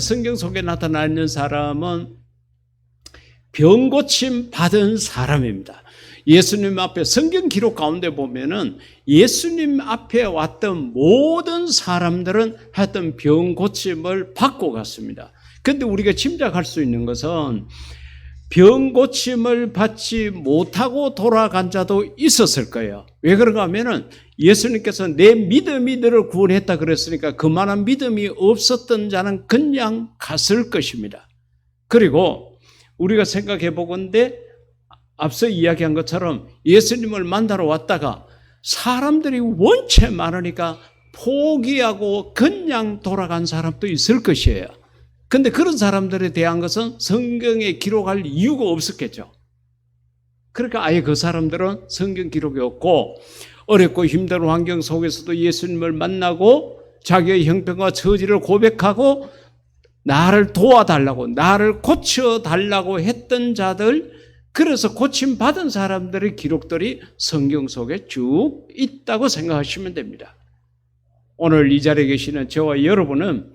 성경 속에 나타나 있는 사람은 병 고침 받은 사람입니다. 예수님 앞에 성경 기록 가운데 보면은 예수님 앞에 왔던 모든 사람들은 하여튼 병 고침을 받고 갔습니다. 그런데 우리가 짐작할 수 있는 것은 병 고침을 받지 못하고 돌아간 자도 있었을 거예요. 왜 그런가 하면은 예수님께서 내 믿음이 너를 구원했다 그랬으니까 그만한 믿음이 없었던 자는 그냥 갔을 것입니다. 그리고 우리가 생각해 보건대 앞서 이야기한 것처럼 예수님을 만나러 왔다가 사람들이 원체 많으니까 포기하고 그냥 돌아간 사람도 있을 것이에요. 그런데 그런 사람들에 대한 것은 성경에 기록할 이유가 없었겠죠. 그러니까 아예 그 사람들은 성경 기록이 없고 어렵고 힘든 환경 속에서도 예수님을 만나고 자기의 형편과 처지를 고백하고 나를 도와달라고, 나를 고쳐달라고 했던 자들, 그래서 고침받은 사람들의 기록들이 성경 속에 쭉 있다고 생각하시면 됩니다. 오늘 이 자리에 계시는 저와 여러분은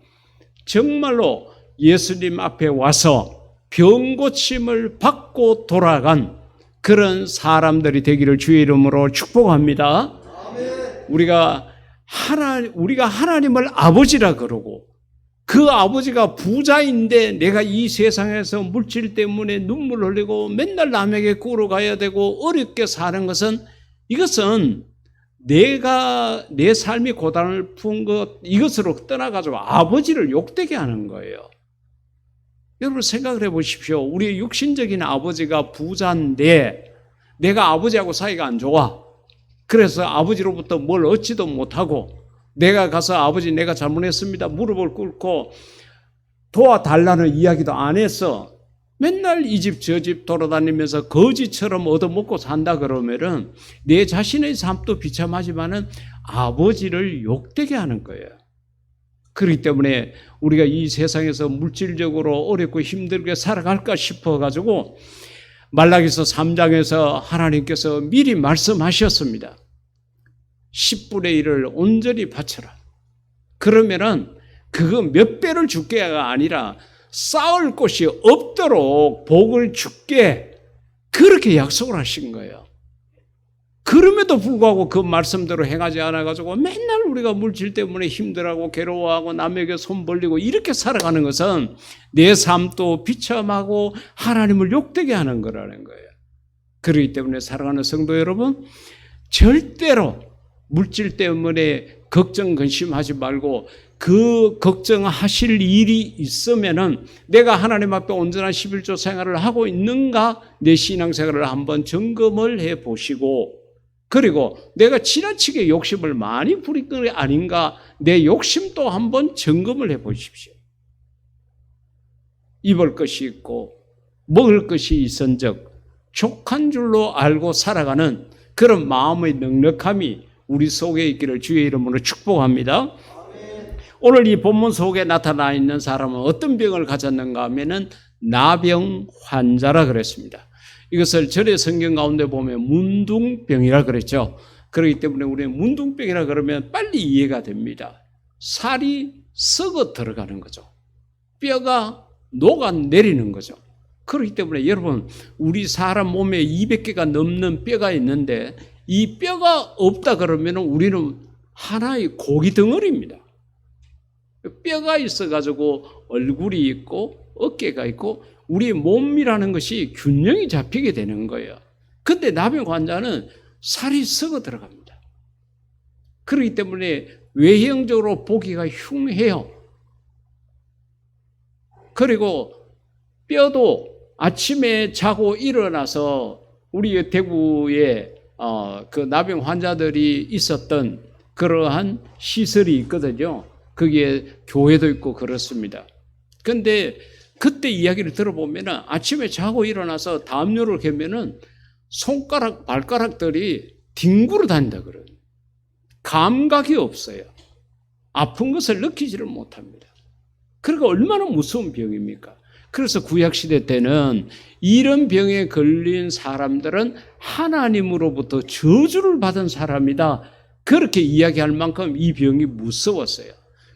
정말로 예수님 앞에 와서 병 고침을 받고 돌아간 그런 사람들이 되기를 주의 이름으로 축복합니다. 우리가 하나님을 아버지라 그러고 그 아버지가 부자인데 내가 이 세상에서 물질 때문에 눈물 흘리고 맨날 남에게 꾸러 가야 되고 어렵게 사는 것은 이것은 내가 내 삶이 고단을 푼 것 이것으로 떠나가지고 아버지를 욕되게 하는 거예요. 여러분 생각을 해보십시오. 우리의 육신적인 아버지가 부자인데 내가 아버지하고 사이가 안 좋아. 그래서 아버지로부터 뭘 얻지도 못하고 내가 가서 아버지 내가 잘못했습니다 무릎을 꿇고 도와달라는 이야기도 안 했어. 맨날 이 집 저 집 돌아다니면서 거지처럼 얻어먹고 산다 그러면은 내 자신의 삶도 비참하지만은 아버지를 욕되게 하는 거예요. 그렇기 때문에 우리가 이 세상에서 물질적으로 어렵고 힘들게 살아갈까 싶어가지고 말라기서 3장에서 하나님께서 미리 말씀하셨습니다. 10분의 1을 온전히 바쳐라. 그러면은 그거 몇 배를 줄게가 아니라 쌓을 곳이 없도록 복을 줄게 그렇게 약속을 하신 거예요. 그럼에도 불구하고 그 말씀대로 행하지 않아가지고 맨날 우리가 물질 때문에 힘들어하고 괴로워하고 남에게 손 벌리고 이렇게 살아가는 것은 내 삶도 비참하고 하나님을 욕되게 하는 거라는 거예요. 그렇기 때문에 사랑하는 성도 여러분, 절대로 물질 때문에 걱정 근심하지 말고 그 걱정하실 일이 있으면은 내가 하나님 앞에 온전한 11조 생활을 하고 있는가 내 신앙생활을 한번 점검을 해 보시고 그리고 내가 지나치게 욕심을 많이 부린 게 아닌가 내 욕심도 한번 점검을 해 보십시오. 입을 것이 있고 먹을 것이 있은즉 족한 줄로 알고 살아가는 그런 마음의 넉넉함이 우리 속에 있기를 주의 이름으로 축복합니다. 오늘 이 본문 속에 나타나 있는 사람은 어떤 병을 가졌는가 하면은 나병 환자라 그랬습니다. 이것을 절의 성경 가운데 보면 문둥병이라 그랬죠. 그렇기 때문에 우리는 문둥병이라 그러면 빨리 이해가 됩니다. 살이 썩어 들어가는 거죠. 뼈가 녹아내리는 거죠. 그렇기 때문에 여러분 우리 사람 몸에 200개가 넘는 뼈가 있는데 이 뼈가 없다 그러면 우리는 하나의 고기 덩어리입니다. 뼈가 있어가지고 얼굴이 있고 어깨가 있고 우리 몸이라는 것이 균형이 잡히게 되는 거예요. 근데 나병 환자는 살이 썩어 들어갑니다. 그렇기 때문에 외형적으로 보기가 흉해요. 그리고 뼈도 아침에 자고 일어나서 우리 대구에 그 나병 환자들이 있었던 그러한 시설이 있거든요. 거기에 교회도 있고 그렇습니다. 그런데 그때 이야기를 들어보면 아침에 자고 일어나서 담요를 개면은 손가락, 발가락들이 뒹굴어 다닌다 그래요. 감각이 없어요. 아픈 것을 느끼지를 못합니다. 그러니까 얼마나 무서운 병입니까? 그래서 구약시대 때는 이런 병에 걸린 사람들은 하나님으로부터 저주를 받은 사람이다. 그렇게 이야기할 만큼 이 병이 무서웠어요.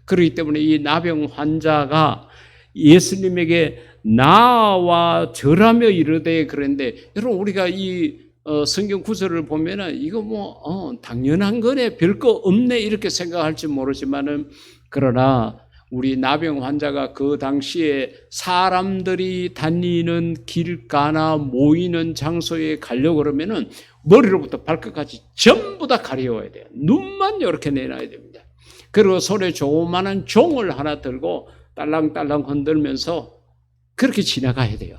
그렇기 때문에 이 나병 환자가 예수님에게 나와 절하며 이르되 그랬는데, 여러분 우리가 이 성경 구절을 보면은 이거 당연한 거네, 별거 없네 이렇게 생각할지 모르지만은, 그러나 우리 나병 환자가 그 당시에 사람들이 다니는 길가나 모이는 장소에 가려고 그러면은 머리로부터 발끝까지 전부 다 가려워야 돼요. 눈만 이렇게 내놔야 됩니다. 그리고 손에 조그마한 종을 하나 들고 딸랑딸랑 흔들면서 그렇게 지나가야 돼요.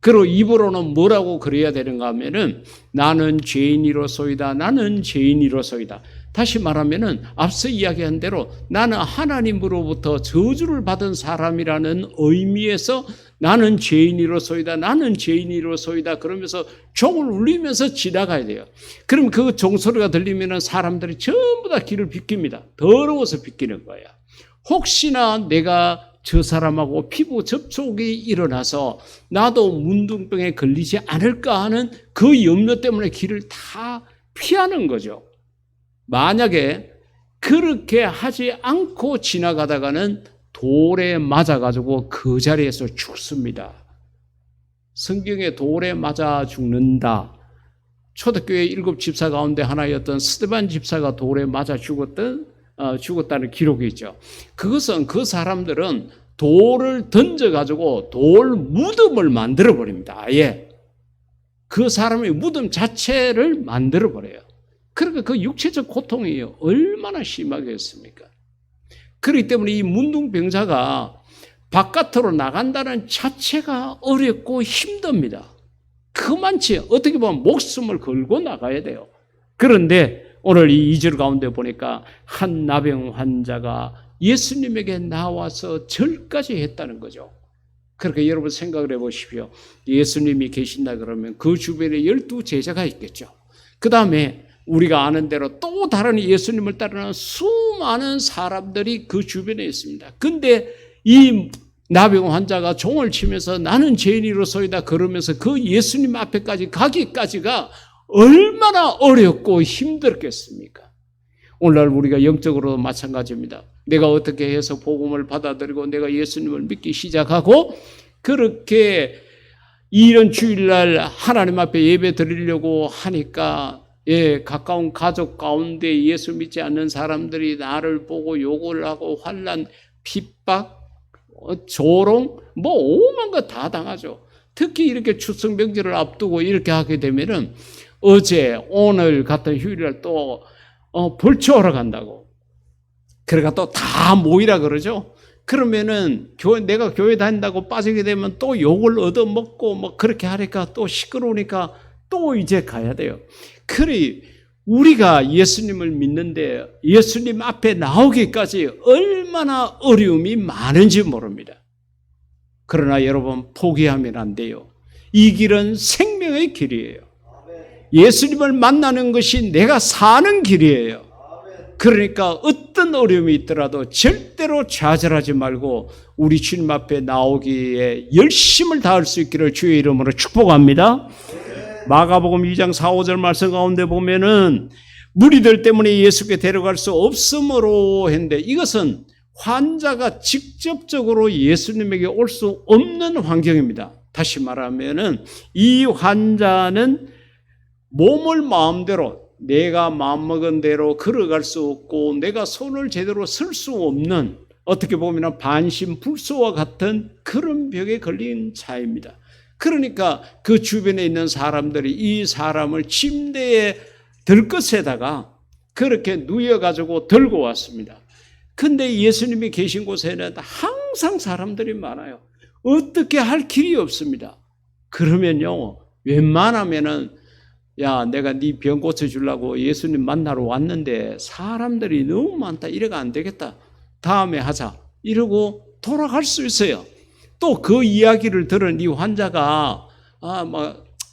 그리고 입으로는 뭐라고 그래야 되는가 하면은, 나는 죄인이로소이다, 나는 죄인이로소이다. 다시 말하면은 앞서 이야기한 대로 나는 하나님으로부터 저주를 받은 사람이라는 의미에서 나는 죄인이로소이다, 나는 죄인이로소이다 그러면서 종을 울리면서 지나가야 돼요. 그럼 그 종소리가 들리면은 사람들이 전부 다 길을 비킵니다. 더러워서 비키는 거예요. 혹시나 내가 저 사람하고 피부 접촉이 일어나서 나도 문둥병에 걸리지 않을까 하는 그 염려 때문에 길을 다 피하는 거죠. 만약에 그렇게 하지 않고 지나가다가는 돌에 맞아가지고 그 자리에서 죽습니다. 성경에 돌에 맞아 죽는다. 초대교회 7 집사 가운데 하나였던 스데반 집사가 돌에 맞아 죽었다는 기록이 있죠. 그것은 그 사람들은 돌을 던져가지고 돌 무덤을 만들어버립니다. 아예. 그 사람의 무덤 자체를 만들어버려요. 그러니까 그 육체적 고통이 얼마나 심하겠습니까? 그렇기 때문에 이 문둥병자가 바깥으로 나간다는 자체가 어렵고 힘듭니다. 그만치 어떻게 보면 목숨을 걸고 나가야 돼요. 그런데 오늘 이 2절 가운데 보니까 한 나병 환자가 예수님에게 나와서 절까지 했다는 거죠. 그러니까 여러분 생각을 해보십시오. 예수님이 계신다 그러면 그 주변에 12 제자가 있겠죠. 그 다음에 우리가 아는 대로 또 다른 예수님을 따르는 수많은 사람들이 그 주변에 있습니다. 근데 이 나병 환자가 종을 치면서 나는 죄인이로소이다 그러면서 그 예수님 앞에까지 가기까지가 얼마나 어렵고 힘들겠습니까? 오늘날 우리가 영적으로도 마찬가지입니다. 내가 어떻게 해서 복음을 받아들이고 내가 예수님을 믿기 시작하고 그렇게 이런 주일날 하나님 앞에 예배 드리려고 하니까 가까운 가족 가운데 예수 믿지 않는 사람들이 나를 보고 욕을 하고 환난, 핍박, 조롱 오만 거 다 당하죠. 특히 이렇게 추석 명절을 앞두고 이렇게 하게 되면은 어제 오늘 같은 휴일날 또 벌초하러 간다고 그러니까 또 다 모이라 그러죠. 그러면은 내가 교회 다닌다고 빠지게 되면 또 욕을 얻어먹고 그렇게 하니까 또 시끄러우니까 또 이제 가야 돼요. 그래 우리가 예수님을 믿는데 예수님 앞에 나오기까지 얼마나 어려움이 많은지 모릅니다. 그러나 여러분 포기하면 안 돼요. 이 길은 생명의 길이에요. 예수님을 만나는 것이 내가 사는 길이에요. 그러니까 어떤 어려움이 있더라도 절대로 좌절하지 말고 우리 주님 앞에 나오기에 열심을 다할 수 있기를 주의 이름으로 축복합니다. 마가복음 2장 4, 5절 말씀 가운데 보면은 무리들 때문에 예수께 데려갈 수 없으므로 했는데 이것은 환자가 직접적으로 예수님에게 올 수 없는 환경입니다. 다시 말하면은 이 환자는 몸을 마음대로 내가 마음먹은 대로 걸어갈 수 없고 내가 손을 제대로 쓸 수 없는 어떻게 보면 반신불수와 같은 그런 병에 걸린 자입니다. 그러니까 그 주변에 있는 사람들이 이 사람을 침대에 들것에다가 그렇게 누워가지고 들고 왔습니다. 근데 예수님이 계신 곳에는 항상 사람들이 많아요. 어떻게 할 길이 없습니다. 그러면요, 웬만하면은 야, 내가 네 병 고쳐주려고 예수님 만나러 왔는데 사람들이 너무 많다. 이래가 안 되겠다. 다음에 하자. 이러고 돌아갈 수 있어요. 또 그 이야기를 들은 이 환자가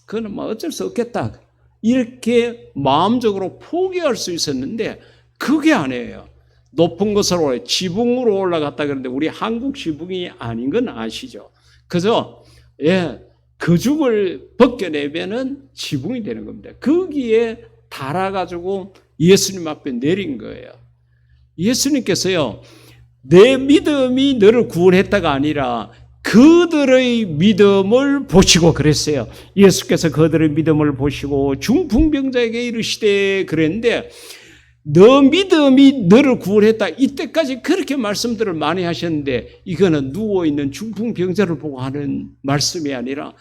그거는 어쩔 수 없겠다. 이렇게 마음적으로 포기할 수 있었는데 그게 아니에요. 높은 곳으로 지붕으로 올라갔다 그러는데 우리 한국 지붕이 아닌 건 아시죠? 그죠? 거죽을 벗겨내면은 지붕이 되는 겁니다. 거기에 달아가지고 예수님 앞에 내린 거예요. 예수님께서요, 내 믿음이 너를 구원했다가 아니라 그들의 믿음을 보시고 그랬어요. 예수께서 그들의 믿음을 보시고 중풍병자에게 이르시되 그랬는데 너 믿음이 너를 구원했다. 이때까지 그렇게 말씀들을 많이 하셨는데 이거는 누워있는 중풍병자를 보고 하는 말씀이 아니라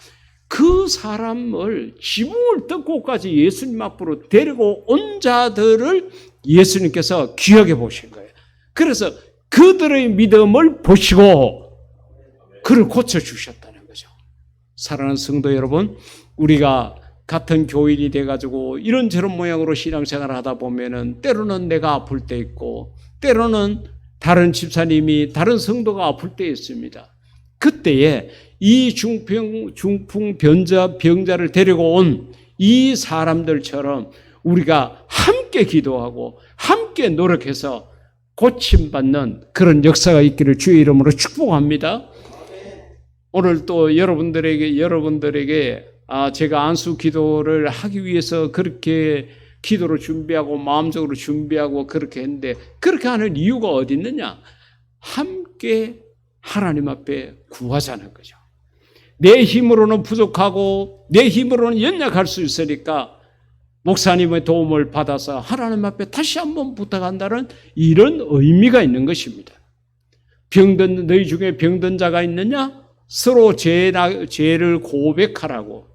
그 사람을 지붕을 뜯고까지 예수님 앞으로 데리고 온 자들을 예수님께서 귀하게 보신 거예요. 그래서 그들의 믿음을 보시고 그를 고쳐주셨다는 거죠. 사랑하는 성도 여러분, 우리가 같은 교인이 돼가지고 이런저런 모양으로 신앙생활을 하다 보면은 때로는 내가 아플 때 있고 때로는 다른 집사님이 다른 성도가 아플 때 있습니다. 그때에 이 중풍병자를 데리고 온 이 사람들처럼 우리가 함께 기도하고 함께 노력해서 고침받는 그런 역사가 있기를 주의 이름으로 축복합니다. 오늘 또 여러분들에게 제가 안수 기도를 하기 위해서 그렇게 기도로 준비하고 마음적으로 준비하고 그렇게 했는데 그렇게 하는 이유가 어디 있느냐? 함께 하나님 앞에 구하자는 거죠. 내 힘으로는 부족하고 내 힘으로는 연약할 수 있으니까 목사님의 도움을 받아서 하나님 앞에 다시 한번 부탁한다는 이런 의미가 있는 것입니다. 너희 중에 병든 자가 있느냐? 서로 죄를 고백하라고,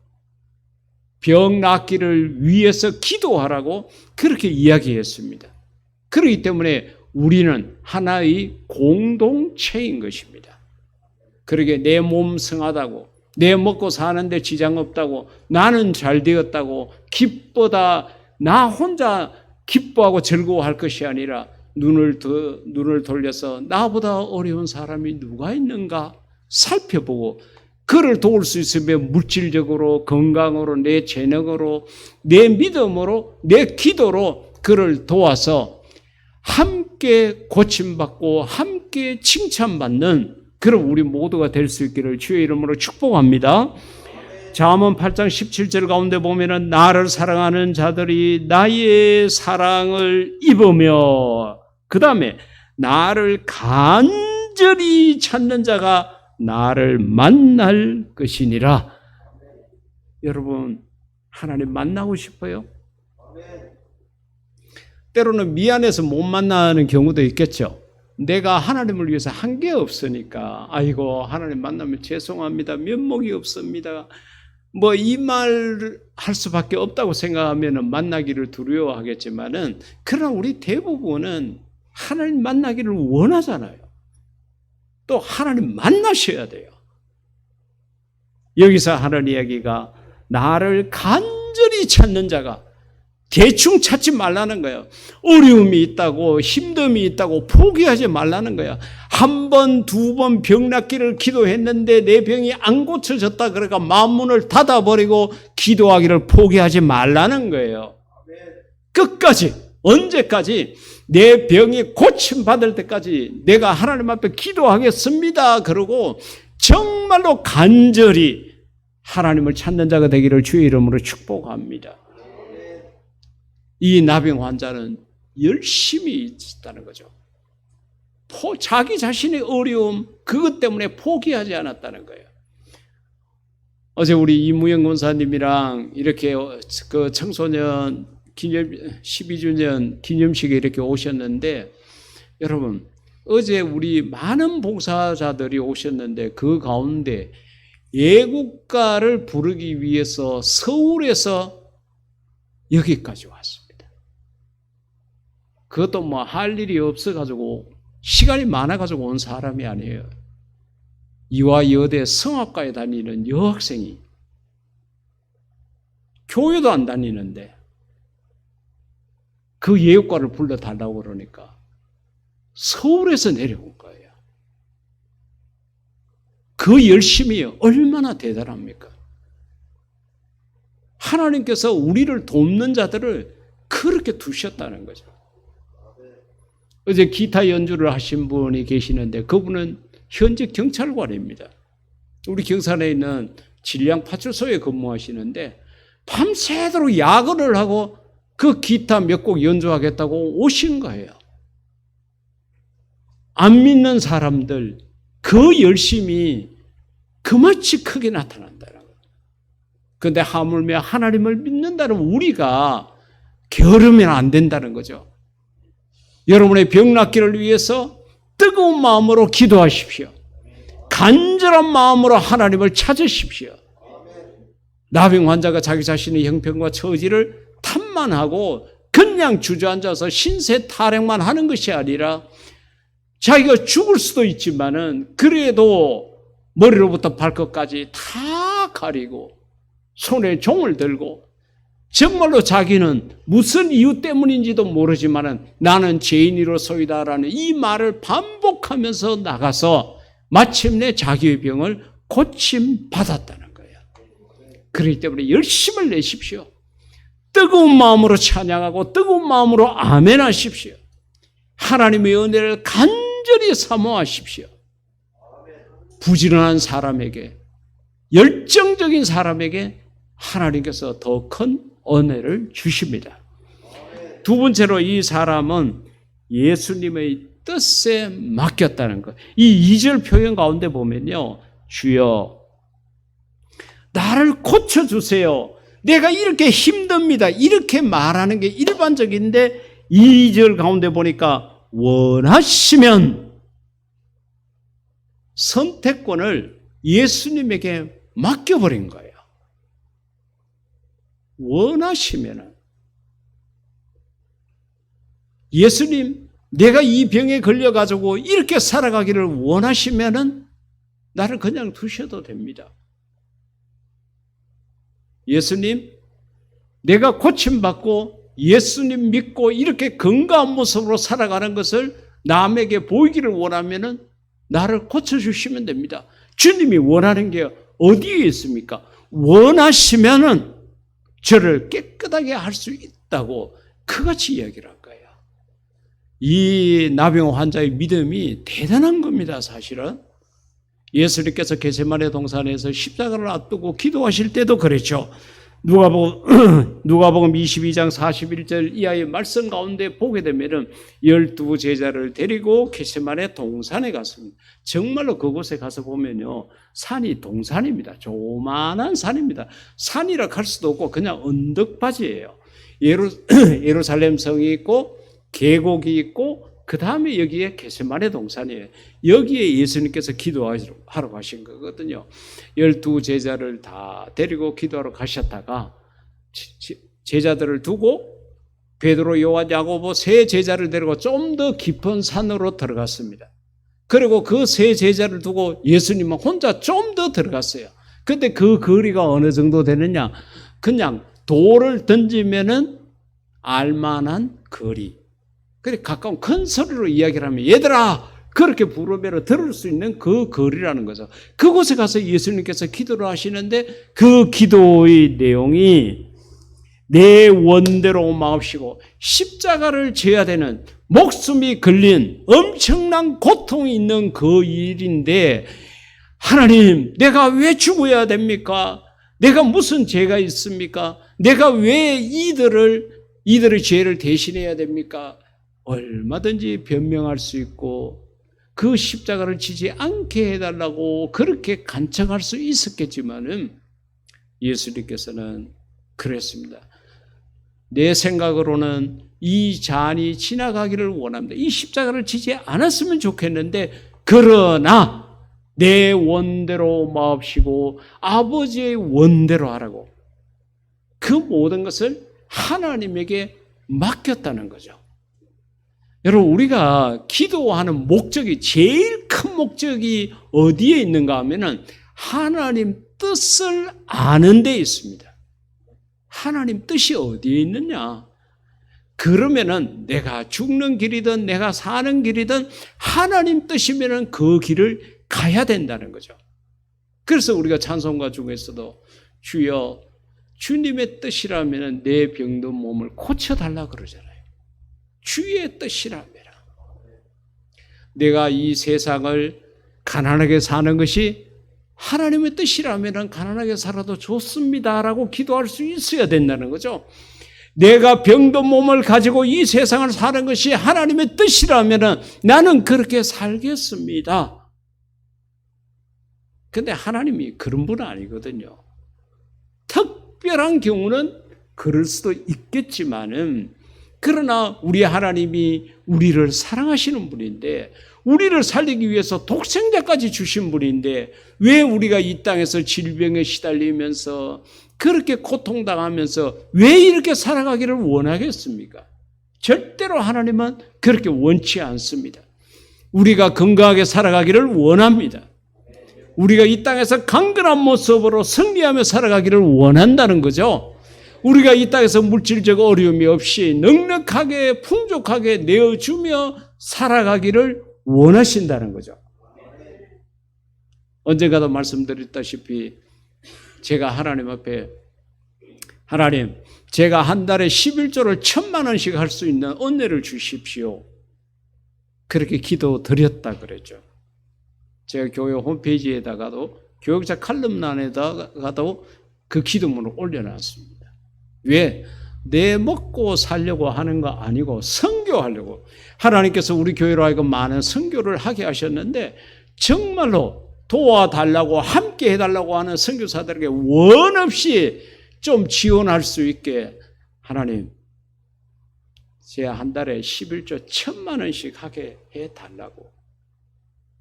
병 낫기를 위해서 기도하라고 그렇게 이야기했습니다. 그렇기 때문에 우리는 하나의 공동체인 것입니다. 그러게 내 몸 성하다고, 내 먹고 사는데 지장 없다고, 나는 잘 되었다고 나 혼자 기뻐하고 즐거워할 것이 아니라 눈을 돌려서 나보다 어려운 사람이 누가 있는가 살펴보고 그를 도울 수 있으면 물질적으로, 건강으로, 내 재능으로, 내 믿음으로, 내 기도로 그를 도와서 함께 고침받고 함께 칭찬받는 그런 우리 모두가 될 수 있기를 주의 이름으로 축복합니다. 잠언 8장 17절 가운데 보면은 나를 사랑하는 자들이 나의 사랑을 입으며 그 다음에 나를 간절히 찾는 자가 나를 만날 것이니라. 여러분, 하나님 만나고 싶어요? 때로는 미안해서 못 만나는 경우도 있겠죠. 내가 하나님을 위해서 한 게 없으니까 아이고 하나님 만나면 죄송합니다. 면목이 없습니다. 뭐 이 말 할 수밖에 없다고 생각하면 만나기를 두려워하겠지만은 그러나 우리 대부분은 하나님 만나기를 원하잖아요. 또 하나님 만나셔야 돼요. 여기서 하는 이야기가 나를 간절히 찾는 자가 대충 찾지 말라는 거예요. 어려움이 있다고 힘듦이 있다고 포기하지 말라는 거야. 한 번, 두 번 병 낫기를 기도했는데 내 병이 안 고쳐졌다 그러니까 마음문을 닫아버리고 기도하기를 포기하지 말라는 거예요. 끝까지, 언제까지? 내 병이 고침받을 때까지 내가 하나님 앞에 기도하겠습니다. 그러고 정말로 간절히 하나님을 찾는 자가 되기를 주의 이름으로 축복합니다. 이 나병 환자는 열심히 있다는 거죠. 자기 자신의 어려움, 그것 때문에 포기하지 않았다는 거예요. 어제 우리 이무영 권사님이랑 이렇게 그 청소년 기념 12주년 기념식에 이렇게 오셨는데 여러분 어제 우리 많은 봉사자들이 오셨는데 그 가운데 애국가를 부르기 위해서 서울에서 여기까지 왔습니다. 그것도 뭐 할 일이 없어가지고 시간이 많아가지고 온 사람이 아니에요. 이화여대 성악과에 다니는 여학생이 교회도 안 다니는데 그 예육과를 불러달라고 그러니까 서울에서 내려온 거예요. 그 열심이 얼마나 대단합니까? 하나님께서 우리를 돕는 자들을 그렇게 두셨다는 거죠. 어제 기타 연주를 하신 분이 계시는데 그분은 현재 경찰관입니다. 우리 경산에 있는 진량 파출소에 근무하시는데 밤새도록 야근을 하고 그 기타 몇 곡 연주하겠다고 오신 거예요. 안 믿는 사람들 그 열심이 그마치 크게 나타난다는 거예요. 그런데 하물며 하나님을 믿는다는 우리가 게으르면 안 된다는 거죠. 여러분의 병 낫기를 위해서 뜨거운 마음으로 기도하십시오. 간절한 마음으로 하나님을 찾으십시오. 나병 환자가 자기 자신의 형편과 처지를 탓만하고 그냥 주저앉아서 신세 타령만 하는 것이 아니라 자기가 죽을 수도 있지만은 그래도 머리로부터 발끝까지 다 가리고 손에 종을 들고 정말로 자기는 무슨 이유 때문인지도 모르지만은 나는 죄인이로소이다라는 이 말을 반복하면서 나가서 마침내 자기의 병을 고침받았다는 거예요. 그렇기 때문에 열심을 내십시오. 뜨거운 마음으로 찬양하고 뜨거운 마음으로 아멘하십시오. 하나님의 은혜를 간절히 사모하십시오. 부지런한 사람에게, 열정적인 사람에게 하나님께서 더 큰 은혜를 주십니다. 두 번째로 이 사람은 예수님의 뜻에 맡겼다는 것. 이 2절 표현 가운데 보면요. 주여 나를 고쳐주세요. 내가 이렇게 힘듭니다. 이렇게 말하는 게 일반적인데 2절 가운데 보니까 원하시면 선택권을 예수님에게 맡겨버린 거예요. 원하시면은 예수님 내가 이 병에 걸려가지고 이렇게 살아가기를 원하시면은 나를 그냥 두셔도 됩니다. 예수님 내가 고침받고 예수님 믿고 이렇게 건강한 모습으로 살아가는 것을 남에게 보이기를 원하면은 나를 고쳐주시면 됩니다. 주님이 원하는 게 어디에 있습니까? 원하시면은 저를 깨끗하게 할 수 있다고 그같이 이야기를 한 거예요. 이 나병 환자의 믿음이 대단한 겁니다. 사실은 예수님께서 겟세마네 동산에서 십자가를 앞두고 기도하실 때도 그랬죠. 누가복음 22장 41절 이하의 말씀 가운데 보게 되면은 12제자를 데리고 겟세마네 동산에 갔습니다. 정말로 그곳에 가서 보면요. 산이 동산입니다. 조만한 산입니다. 산이라 할 수도 없고 그냥 언덕바지예요. 예루살렘 성이 있고 계곡이 있고 그 다음에 여기에 겟세마네 동산이에요. 여기에 예수님께서 기도하러 가신 거거든요. 12제자를 다 데리고 기도하러 가셨다가 제자들을 두고 베드로, 요한, 야고보 세 제자를 데리고 좀 더 깊은 산으로 들어갔습니다. 그리고 그 세 제자를 두고 예수님은 혼자 좀 더 들어갔어요. 근데 그 거리가 어느 정도 되느냐? 그냥 돌을 던지면은 알만한 거리. 그래 가까운 큰 소리로 이야기를 하면 얘들아 그렇게 부르면 들을 수 있는 그 거리라는 거죠. 그곳에 가서 예수님께서 기도를 하시는데 그 기도의 내용이 내 원대로 마옵시고 십자가를 져야 되는 목숨이 걸린 엄청난 고통이 있는 그 일인데 하나님 내가 왜 죽어야 됩니까? 내가 무슨 죄가 있습니까? 내가 왜 이들의 죄를 대신해야 됩니까? 얼마든지 변명할 수 있고 그 십자가를 지지 않게 해달라고 그렇게 간청할 수 있었겠지만은 예수님께서는 그랬습니다. 내 생각으로는 이 잔이 지나가기를 원합니다. 이 십자가를 지지 않았으면 좋겠는데 그러나 내 원대로 마옵시고 아버지의 원대로 하라고 그 모든 것을 하나님에게 맡겼다는 거죠. 여러분 우리가 기도하는 목적이 제일 큰 목적이 어디에 있는가 하면은 하나님 뜻을 아는 데 있습니다. 하나님 뜻이 어디에 있느냐? 그러면은 내가 죽는 길이든 내가 사는 길이든 하나님 뜻이면은 그 길을 가야 된다는 거죠. 그래서 우리가 찬송가 중에서도 주여 주님의 뜻이라면은 내 병든 몸을 고쳐달라 그러잖아요. 주의 뜻이라면 내가 이 세상을 가난하게 사는 것이 하나님의 뜻이라면 가난하게 살아도 좋습니다라고 기도할 수 있어야 된다는 거죠. 내가 병든 몸을 가지고 이 세상을 사는 것이 하나님의 뜻이라면 나는 그렇게 살겠습니다. 근데 하나님이 그런 분은 아니거든요. 특별한 경우는 그럴 수도 있겠지만은, 그러나 우리 하나님이 우리를 사랑하시는 분인데, 우리를 살리기 위해서 독생자까지 주신 분인데, 왜 우리가 이 땅에서 질병에 시달리면서 그렇게 고통당하면서 왜 이렇게 살아가기를 원하겠습니까? 절대로 하나님은 그렇게 원치 않습니다. 우리가 건강하게 살아가기를 원합니다. 우리가 이 땅에서 강건한 모습으로 승리하며 살아가기를 원한다는 거죠. 우리가 이 땅에서 물질적 어려움이 없이 넉넉하게 풍족하게 내어주며 살아가기를 원하신다는 거죠. 언젠가도 말씀드렸다시피 제가 하나님 앞에, 하나님, 제가 한 달에 11조를 1,000만 원씩 할 수 있는 은혜를 주십시오. 그렇게 기도 드렸다 그랬죠. 제가 교회 홈페이지에다가도, 교역자 칼럼란에다가도 그 기도문을 올려놨습니다. 왜? 내 먹고 살려고 하는 거 아니고 선교하려고. 하나님께서 우리 교회로 하여금 많은 선교를 하게 하셨는데, 정말로 도와달라고, 함께 해달라고 하는 선교사들에게 원 없이 좀 지원할 수 있게, 하나님, 제가 한 달에 11조 1,000만 원씩 하게 해달라고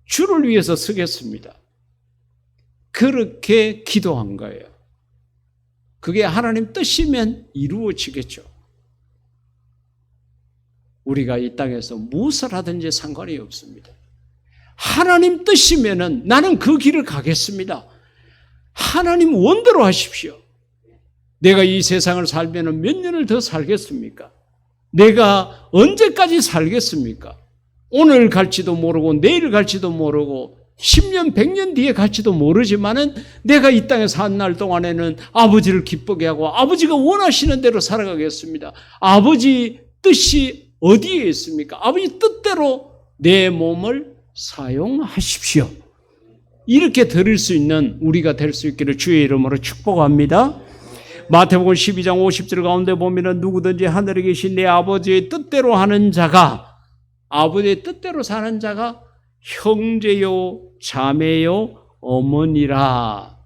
주를 위해서 쓰겠습니다. 그렇게 기도한 거예요. 그게 하나님 뜻이면 이루어지겠죠. 우리가 이 땅에서 무엇을 하든지 상관이 없습니다. 하나님 뜻이면은 나는 그 길을 가겠습니다. 하나님 원대로 하십시오. 내가 이 세상을 살면은 몇 년을 더 살겠습니까? 내가 언제까지 살겠습니까? 오늘 갈지도 모르고 내일 갈지도 모르고 10년, 100년 뒤에 갈지도 모르지만은 내가 이 땅에 산 날 동안에는 아버지를 기쁘게 하고 아버지가 원하시는 대로 살아가겠습니다. 아버지 뜻이 어디에 있습니까? 아버지 뜻대로 내 몸을 사용하십시오. 이렇게 들을 수 있는 우리가 될 수 있기를 주의 이름으로 축복합니다. 마태복음 12장 50절 가운데 보면은 누구든지 하늘에 계신 내 아버지의 뜻대로 하는 자가, 아버지의 뜻대로 사는 자가 형제요, 자매요, 어머니라.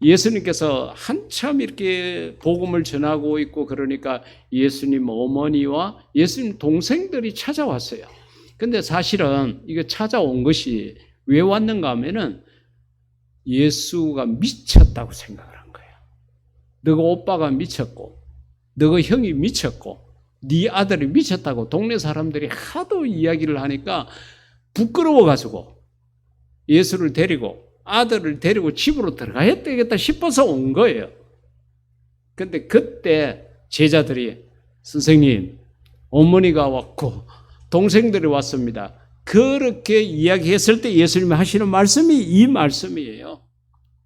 예수님께서 한참 이렇게 복음을 전하고 있고 그러니까 예수님 어머니와 예수님 동생들이 찾아왔어요. 근데 사실은 이거 찾아온 것이 왜 왔는가 하면은 예수가 미쳤다고 생각을 한 거예요. 너가 오빠가 미쳤고, 너가 형이 미쳤고, 네 아들이 미쳤다고 동네 사람들이 하도 이야기를 하니까 부끄러워가지고 예수를 데리고 아들을 데리고 집으로 들어가야 되겠다 싶어서 온 거예요. 근데 그때 제자들이 선생님, 어머니가 왔고 동생들이 왔습니다. 그렇게 이야기했을 때 예수님이 하시는 말씀이 이 말씀이에요.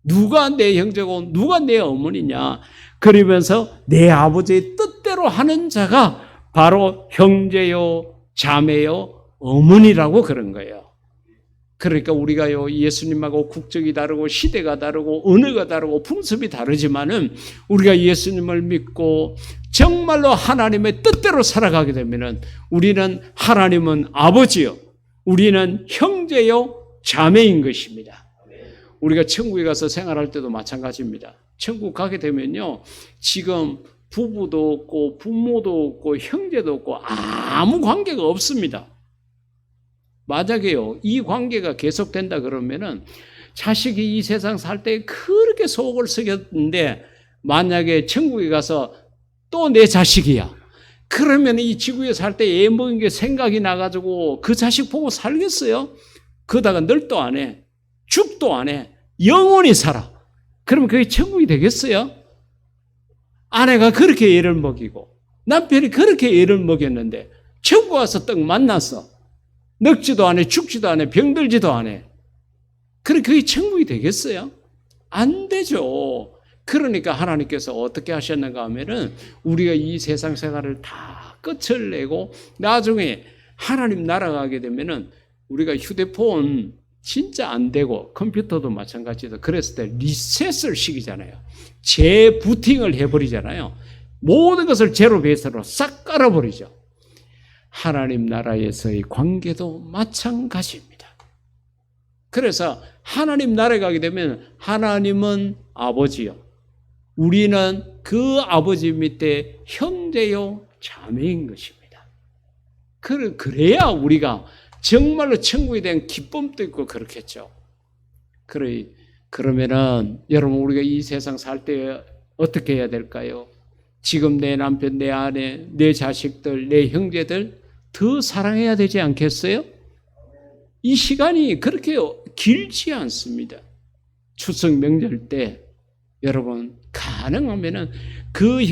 누가 내 형제고 누가 내 어머니냐. 그러면서 내 아버지의 뜻대로 하는 자가 바로 형제요, 자매요, 어머니라고 그런 거예요. 그러니까 우리가요, 예수님하고 국적이 다르고 시대가 다르고 언어가 다르고 풍습이 다르지만은 우리가 예수님을 믿고 정말로 하나님의 뜻대로 살아가게 되면은 우리는 하나님은 아버지요, 우리는 형제요, 자매인 것입니다. 우리가 천국에 가서 생활할 때도 마찬가지입니다. 천국 가게 되면요, 지금 부부도 없고 부모도 없고 형제도 없고 아무 관계가 없습니다. 만약에요, 이 관계가 계속된다 그러면은 자식이 이 세상 살 때 그렇게 속을 썩였는데 만약에 천국에 가서 또 내 자식이야. 그러면 이 지구에 살 때 애 먹은 게 생각이 나가지고 그 자식 보고 살겠어요? 그러다가 늙도 안 해. 죽도 안 해. 영원히 살아. 그러면 그게 천국이 되겠어요? 아내가 그렇게 애를 먹이고 남편이 그렇게 애를 먹였는데 천국 와서 떡 만났어. 늙지도 않아, 죽지도 않아, 병들지도 않아. 그럼 그게 천국이 되겠어요? 안 되죠. 그러니까 하나님께서 어떻게 하셨는가 하면은 우리가 이 세상 생활을 다 끝을 내고 나중에 하나님 나라 가게 되면은 우리가 휴대폰 진짜 안 되고 컴퓨터도 마찬가지다. 그랬을 때 리셋을 시키잖아요. 재부팅을 해버리잖아요. 모든 것을 제로 베이스로 싹 깔아버리죠. 하나님 나라에서의 관계도 마찬가지입니다. 그래서 하나님 나라에 가게 되면 하나님은 아버지요, 우리는 그 아버지 밑에 형제요 자매인 것입니다. 그래야 우리가 정말로 천국에 대한 기쁨도 있고 그렇겠죠. 그러면은 여러분, 우리가 이 세상 살 때 어떻게 해야 될까요? 지금 내 남편, 내 아내, 내 자식들, 내 형제들 더 사랑해야 되지 않겠어요? 이 시간이 그렇게 길지 않습니다. 추석 명절 때 여러분 가능하면은 그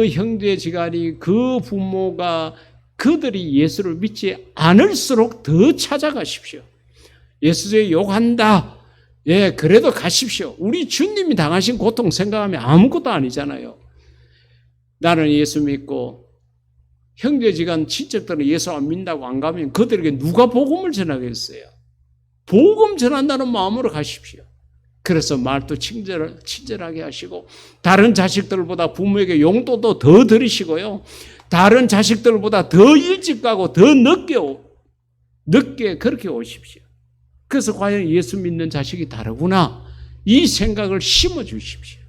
형제지간이, 그 부모가, 그들이 예수를 믿지 않을수록 더 찾아가십시오. 예수에 욕한다, 예, 그래도 가십시오. 우리 주님이 당하신 고통 생각하면 아무것도 아니잖아요. 나는 예수 믿고 형제지간 친척들은 예수 안 믿는다고 안 가면 그들에게 누가 복음을 전하겠어요? 복음 전한다는 마음으로 가십시오. 그래서 말도 친절하게 하시고, 다른 자식들보다 부모에게 용돈도 더 드리시고요, 다른 자식들보다 더 일찍 가고 더 늦게 그렇게 오십시오. 그래서 과연 예수 믿는 자식이 다르구나, 이 생각을 심어 주십시오.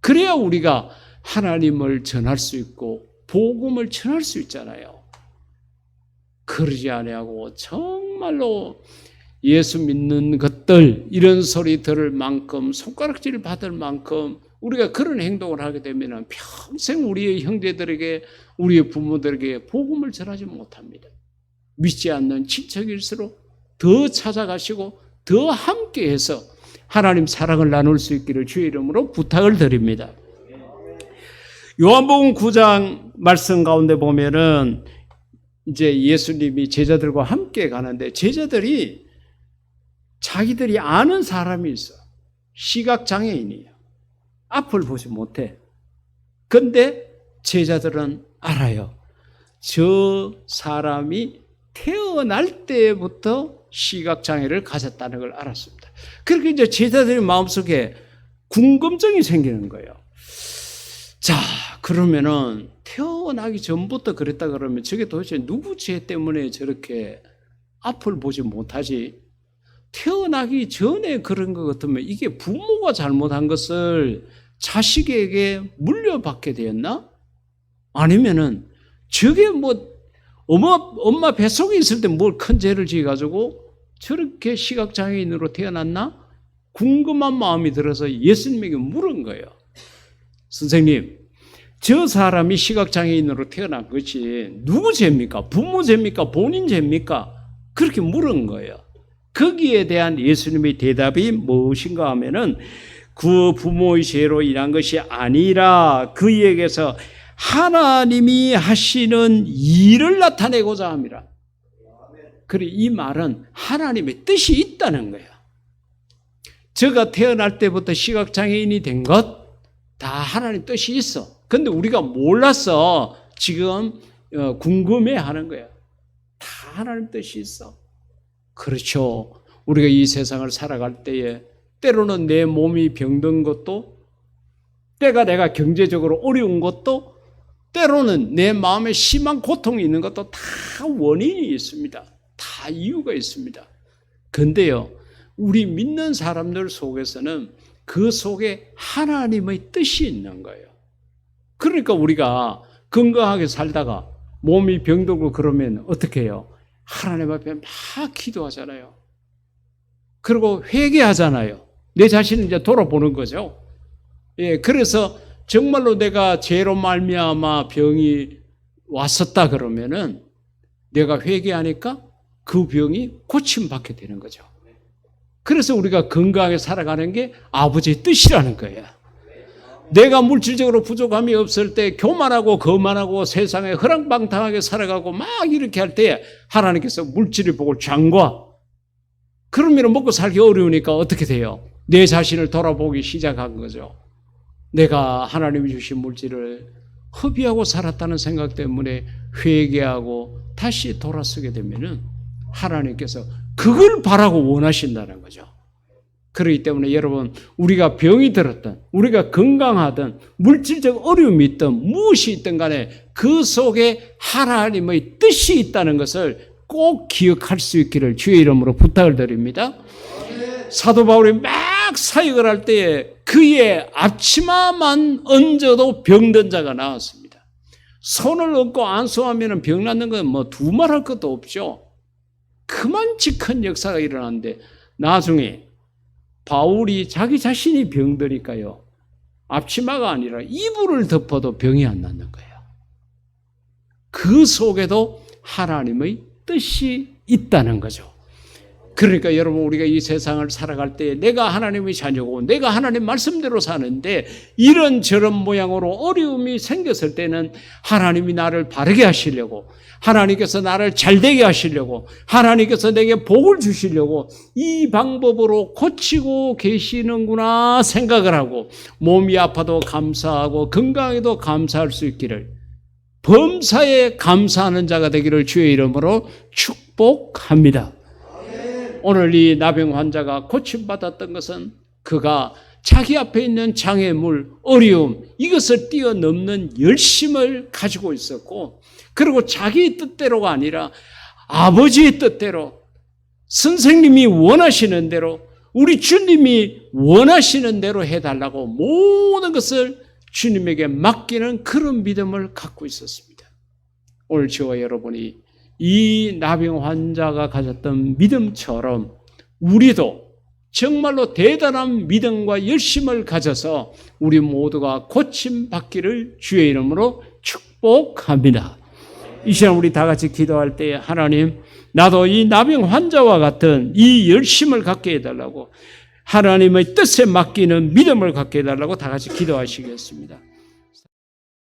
그래야 우리가 하나님을 전할 수 있고 복음을 전할 수 있잖아요. 그러지 아니하고 정말로 예수 믿는 것들 이런 소리 들을 만큼, 손가락질 받을 만큼 우리가 그런 행동을 하게 되면 평생 우리의 형제들에게, 우리의 부모들에게 복음을 전하지 못합니다. 믿지 않는 친척일수록 더 찾아가시고 더 함께해서 하나님 사랑을 나눌 수 있기를 주의 이름으로 부탁을 드립니다. 요한복음 9장 말씀 가운데 보면은 이제 예수님이 제자들과 함께 가는데, 제자들이 자기들이 아는 사람이 있어. 시각장애인이에요. 앞을 보지 못해. 근데 제자들은 알아요. 저 사람이 태어날 때부터 시각장애를 가졌다는 걸 알았습니다. 그렇게 이제 제자들의 마음속에 궁금증이 생기는 거예요. 자, 그러면은 태어나기 전부터 그랬다 그러면 저게 도대체 누구 죄 때문에 저렇게 앞을 보지 못하지? 태어나기 전에 그런 것 같으면 이게 부모가 잘못한 것을 자식에게 물려받게 되었나? 아니면은 저게 뭐 엄마 뱃속에 있을 때 뭘 큰 죄를 지어가지고 저렇게 시각장애인으로 태어났나? 궁금한 마음이 들어서 예수님에게 물은 거예요. 선생님, 저 사람이 시각장애인으로 태어난 것이 누구 죄입니까? 부모 죄입니까? 본인 죄입니까? 그렇게 물은 거예요. 거기에 대한 예수님의 대답이 무엇인가 하면은, 그 부모의 죄로 인한 것이 아니라 그에게서 하나님이 하시는 일을 나타내고자 합니다. 그래, 이 말은 하나님의 뜻이 있다는 거예요. 저가 태어날 때부터 시각장애인이 된 것 다 하나님 뜻이 있어. 근데 우리가 몰라서 지금 궁금해하는 거예요. 다 하나님 뜻이 있어. 그렇죠. 우리가 이 세상을 살아갈 때에 때로는 내 몸이 병든 것도, 때가 내가 경제적으로 어려운 것도, 때로는 내 마음에 심한 고통이 있는 것도 다 원인이 있습니다. 다 이유가 있습니다. 근데요, 우리 믿는 사람들 속에서는 그 속에 하나님의 뜻이 있는 거예요. 그러니까 우리가 건강하게 살다가 몸이 병들고 그러면 어떻게 해요? 하나님 앞에 막 기도하잖아요. 그리고 회개하잖아요. 내 자신을 이제 돌아보는 거죠. 예, 그래서 정말로 내가 죄로 말미암아 병이 왔었다 그러면은 내가 회개하니까 그 병이 고침받게 되는 거죠. 그래서 우리가 건강하게 살아가는 게 아버지의 뜻이라는 거예요. 내가 물질적으로 부족함이 없을 때 교만하고 거만하고 세상에 허랑방탕하게 살아가고 막 이렇게 할 때 하나님께서 물질의 복을 장과, 그러면 먹고 살기 어려우니까 어떻게 돼요? 내 자신을 돌아보기 시작한 거죠. 내가 하나님이 주신 물질을 허비하고 살았다는 생각 때문에 회개하고 다시 돌아서게 되면은 하나님께서 그걸 바라고 원하신다는 거죠. 그렇기 때문에 여러분, 우리가 병이 들었든 우리가 건강하든 물질적 어려움이 있든 무엇이 있든 간에 그 속에 하나님의 뜻이 있다는 것을 꼭 기억할 수 있기를 주의 이름으로 부탁을 드립니다. 사도 바울이 막 사역을 할 때에 그의 앞치마만 얹어도 병든 자가 나왔습니다. 손을 얹고 안수하면 병 낫는 건 뭐 두말할 것도 없죠. 그만치 큰 역사가 일어났는데 나중에 바울이 자기 자신이 병드니까요, 앞치마가 아니라 이불을 덮어도 병이 안 낫는 거예요. 그 속에도 하나님의 뜻이 있다는 거죠. 그러니까 여러분, 우리가 이 세상을 살아갈 때 내가 하나님의 자녀고 내가 하나님 말씀대로 사는데 이런저런 모양으로 어려움이 생겼을 때는 하나님이 나를 바르게 하시려고, 하나님께서 나를 잘되게 하시려고, 하나님께서 내게 복을 주시려고 이 방법으로 고치고 계시는구나 생각을 하고, 몸이 아파도 감사하고 건강에도 감사할 수 있기를, 범사에 감사하는 자가 되기를 주의 이름으로 축복합니다. 오늘 이 나병 환자가 고침받았던 것은 그가 자기 앞에 있는 장애물, 어려움, 이것을 뛰어넘는 열심을 가지고 있었고, 그리고 자기 뜻대로가 아니라 아버지의 뜻대로, 선생님이 원하시는 대로, 우리 주님이 원하시는 대로 해달라고 모든 것을 주님에게 맡기는 그런 믿음을 갖고 있었습니다. 오늘 저와 여러분이 이 나병 환자가 가졌던 믿음처럼 우리도 정말로 대단한 믿음과 열심을 가져서 우리 모두가 고침받기를 주의 이름으로 축복합니다. 이 시간 우리 다 같이 기도할 때, 하나님, 나도 이 나병 환자와 같은 이 열심을 갖게 해달라고, 하나님의 뜻에 맡기는 믿음을 갖게 해달라고 다 같이 기도하시겠습니다.